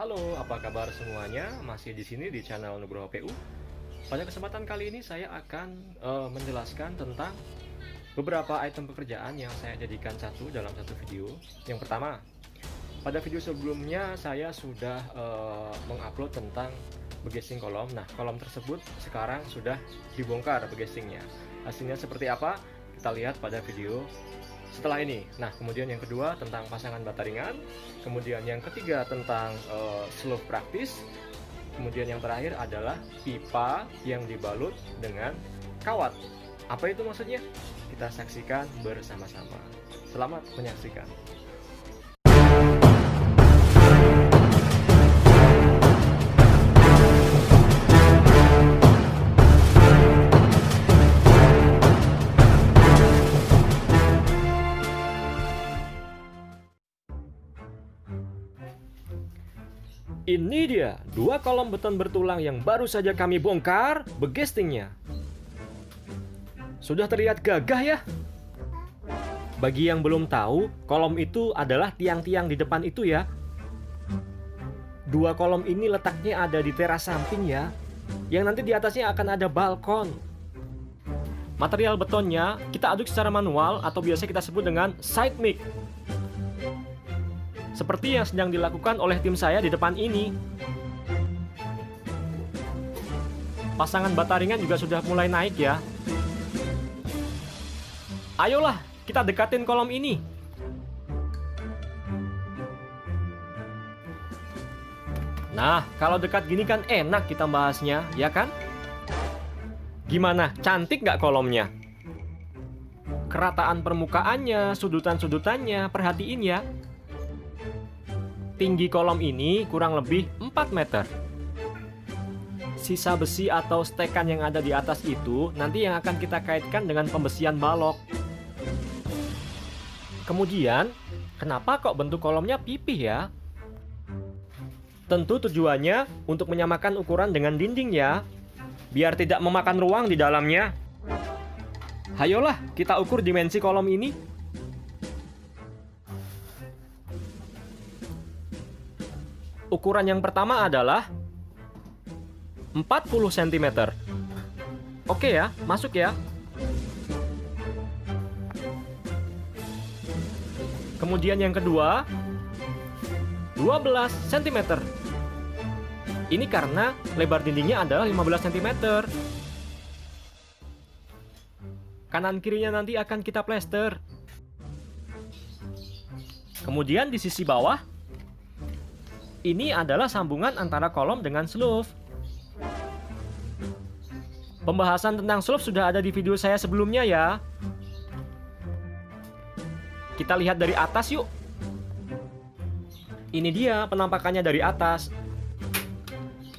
Halo, apa kabar semuanya? Masih di sini di channel Nugroho PU. Pada kesempatan kali ini saya akan menjelaskan tentang beberapa item pekerjaan yang saya jadikan satu dalam satu video. Yang pertama, pada video sebelumnya saya sudah mengupload tentang begesting kolom. Nah, kolom tersebut sekarang sudah dibongkar begestingnya. Hasilnya seperti apa? Kita lihat pada video setelah ini. Nah, kemudian yang kedua tentang pasangan bata ringan, kemudian yang ketiga tentang slope praktis, kemudian yang terakhir adalah pipa yang dibalut dengan kawat. Apa itu maksudnya? Kita saksikan bersama-sama. Selamat menyaksikan. Ini dia, dua kolom beton bertulang yang baru saja kami bongkar begestingnya. Sudah terlihat gagah ya? Bagi yang belum tahu, kolom itu adalah tiang-tiang di depan itu ya. Dua kolom ini letaknya ada di teras samping ya, yang nanti di atasnya akan ada balkon. Material betonnya kita aduk secara manual atau biasa kita sebut dengan side mix. Seperti yang sedang dilakukan oleh tim saya di depan ini. Pasangan bata ringan juga sudah mulai naik ya. Ayolah, kita dekatin kolom ini. Nah, kalau dekat gini kan enak kita bahasnya, ya kan? Gimana, cantik nggak kolomnya? Kerataan permukaannya, sudutan-sudutannya, perhatiin ya. Tinggi kolom ini kurang lebih 4 meter. Sisa besi atau stekan yang ada di atas itu nanti yang akan kita kaitkan dengan pembesian balok. Kemudian, kenapa kok bentuk kolomnya pipih ya? Tentu tujuannya untuk menyamakan ukuran dengan dinding ya, biar tidak memakan ruang di dalamnya. Hayolah, kita ukur dimensi kolom ini. Ukuran yang pertama adalah 40 cm. Oke ya, masuk ya. Kemudian yang kedua 12 cm. Ini karena lebar dindingnya adalah 15 cm. Kanan kirinya nanti akan kita plester. Kemudian di sisi bawah ini adalah sambungan antara kolom dengan slope. Pembahasan tentang slope sudah ada di video saya sebelumnya ya. Kita lihat dari atas yuk. Ini dia penampakannya dari atas.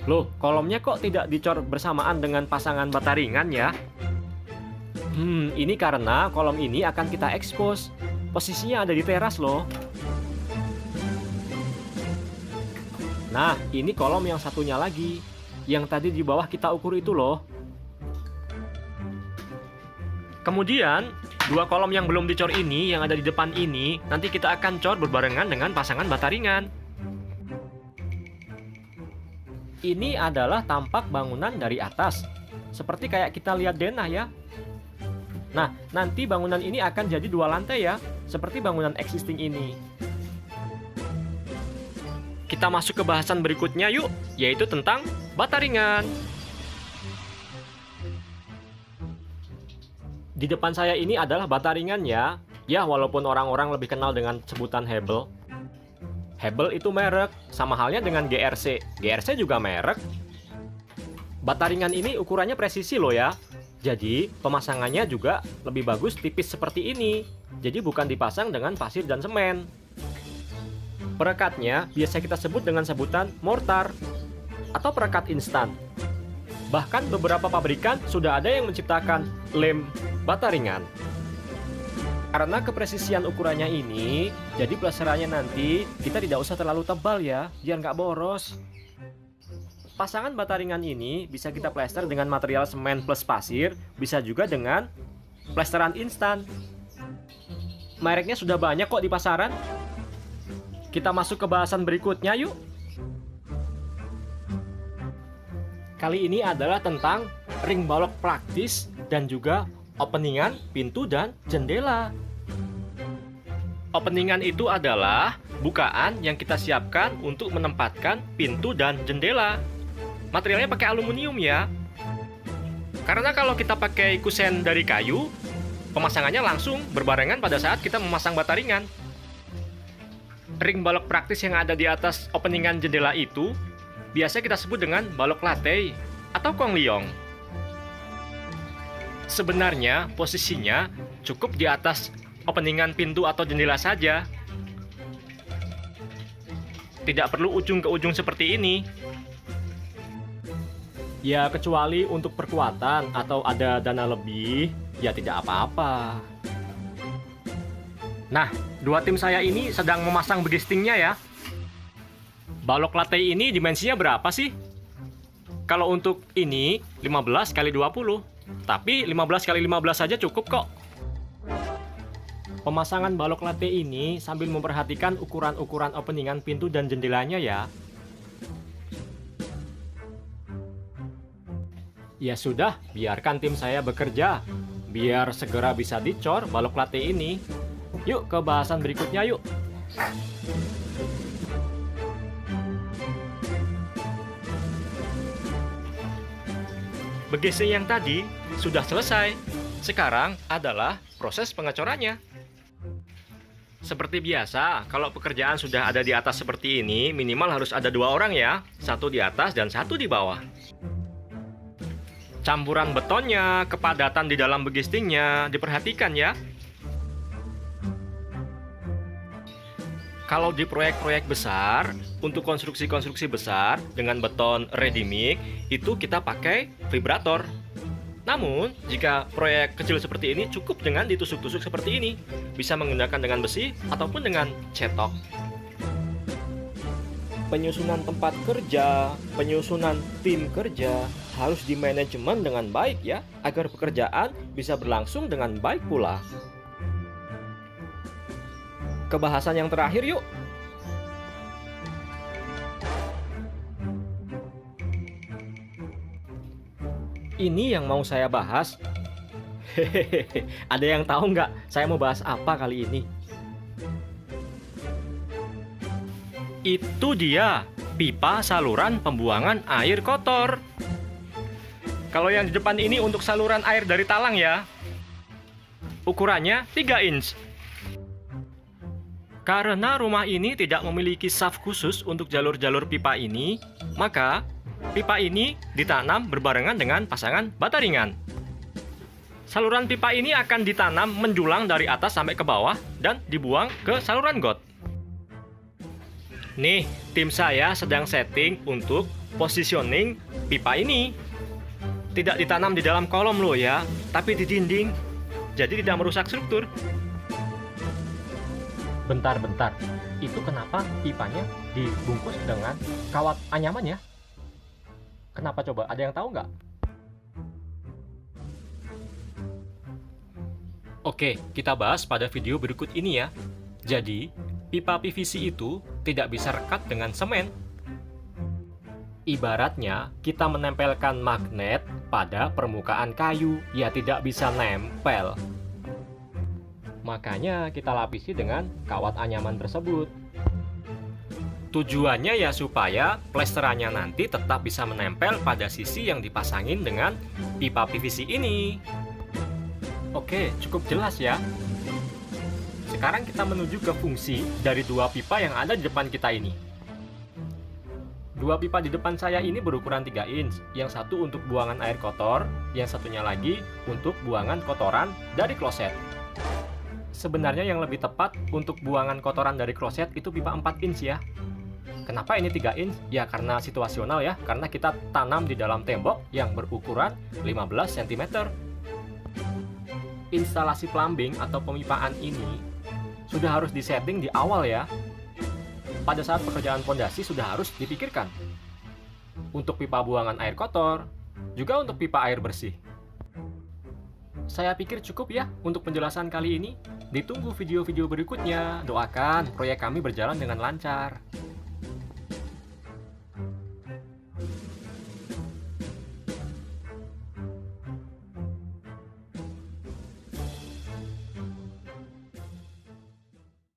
Loh, kolomnya kok tidak dicor bersamaan dengan pasangan bata ringan ya? Ini karena kolom ini akan kita expose. Posisinya ada di teras loh. Nah, ini kolom yang satunya lagi. Yang tadi di bawah kita ukur itu loh. Kemudian, dua kolom yang belum dicor ini, yang ada di depan ini, nanti kita akan cor berbarengan dengan pasangan bata ringan. Ini adalah tampak bangunan dari atas. Seperti kayak kita lihat denah ya. Nah, nanti bangunan ini akan jadi dua lantai ya. Seperti bangunan existing ini. Kita masuk ke bahasan berikutnya yuk, yaitu tentang bata ringan. Di depan saya ini adalah bata ringan ya. Ya, walaupun orang-orang lebih kenal dengan sebutan Hebel. Hebel itu merek, sama halnya dengan GRC. GRC juga merek. Bata ringan ini ukurannya presisi loh ya. Jadi, pemasangannya juga lebih bagus tipis seperti ini. Jadi bukan dipasang dengan pasir dan semen. Perekatnya biasa kita sebut dengan sebutan mortar atau perekat instan. Bahkan beberapa pabrikan sudah ada yang menciptakan lem bata ringan. Karena kepresisian ukurannya ini, jadi plesterannya nanti kita tidak usah terlalu tebal ya, biar nggak boros. Pasangan bata ringan ini bisa kita plester dengan material semen plus pasir, bisa juga dengan plesteran instan. Mereknya sudah banyak kok di pasaran. Kita masuk ke bahasan berikutnya yuk. kali ini adalah tentang ring balok praktis dan juga openingan pintu dan jendela. Openingan itu adalah bukaan yang kita siapkan untuk menempatkan pintu dan jendela. Materialnya pakai aluminium ya. Karena kalau kita pakai kusen dari kayu, pemasangannya langsung berbarengan pada saat kita memasang bata ringan. Ring balok praktis yang ada di atas openingan jendela itu biasa kita sebut dengan balok latte atau kongliong. Sebenarnya posisinya cukup di atas openingan pintu atau jendela saja. Tidak perlu ujung ke ujung seperti ini. Ya kecuali untuk perkuatan atau ada dana lebih, ya tidak apa-apa. Nah, dua tim saya ini sedang memasang begistingnya ya. Balok latte ini dimensinya berapa sih? Kalau untuk ini 15 x 20, tapi 15 x 15 saja cukup kok. Pemasangan balok latte ini sambil memperhatikan ukuran-ukuran openingan pintu dan jendelanya ya. Ya sudah, biarkan tim saya bekerja. Biar segera bisa dicor balok latte ini. Yuk ke bahasan berikutnya yuk. Begising yang tadi sudah selesai. Sekarang adalah proses pengecorannya. Seperti biasa, kalau pekerjaan sudah ada di atas seperti ini, minimal harus ada 2 orang ya. Satu di atas dan satu di bawah. Campuran betonnya, kepadatan di dalam begistingnya, diperhatikan ya. Kalau di proyek-proyek besar, untuk konstruksi-konstruksi besar dengan beton ready mix, itu kita pakai vibrator. Namun, jika proyek kecil seperti ini cukup dengan ditusuk-tusuk seperti ini. Bisa menggunakan dengan besi ataupun dengan cetok. Penyusunan tempat kerja, penyusunan tim kerja harus dimanajemen dengan baik ya, agar pekerjaan bisa berlangsung dengan baik pula. Ke bahasan yang terakhir yuk. Ini yang mau saya bahas. Hehehe, ada yang tahu nggak saya mau bahas apa kali ini? Itu dia, pipa saluran pembuangan air kotor. Kalau yang di depan ini untuk saluran air dari talang ya. Ukurannya 3 inch. Karena rumah ini tidak memiliki saf khusus untuk jalur-jalur pipa ini, maka pipa ini ditanam berbarengan dengan pasangan bata ringan. Saluran pipa ini akan ditanam menjulang dari atas sampai ke bawah dan dibuang ke saluran got. Nih, tim saya sedang setting untuk positioning pipa ini. Tidak ditanam di dalam kolom loh ya, tapi di dinding. Jadi tidak merusak struktur. Bentar-bentar, itu kenapa pipanya dibungkus dengan kawat anyaman ya? Kenapa coba? Ada yang tahu nggak? Oke, kita bahas pada video berikut ini ya. Jadi, pipa PVC itu tidak bisa rekat dengan semen. Ibaratnya, kita menempelkan magnet pada permukaan kayu, ya tidak bisa nempel. Makanya kita lapisi dengan kawat anyaman tersebut. Tujuannya ya supaya plesterannya nanti tetap bisa menempel pada sisi yang dipasangin dengan pipa PVC ini. Oke, cukup jelas ya. Sekarang kita menuju ke fungsi dari dua pipa yang ada di depan kita ini. Dua pipa di depan saya ini berukuran 3 inch. Yang satu untuk buangan air kotor, yang satunya lagi untuk buangan kotoran dari kloset. Sebenarnya yang lebih tepat untuk buangan kotoran dari kloset itu pipa 4 inch ya. Kenapa ini 3 inch? Ya karena situasional ya, karena kita tanam di dalam tembok yang berukuran 15 cm. Instalasi plumbing atau pemipaan ini sudah harus disetting di awal ya. Pada saat pekerjaan fondasi sudah harus dipikirkan. Untuk pipa buangan air kotor, juga untuk pipa air bersih. Saya pikir cukup ya untuk penjelasan kali ini. Ditunggu video-video berikutnya. Doakan proyek kami berjalan dengan lancar.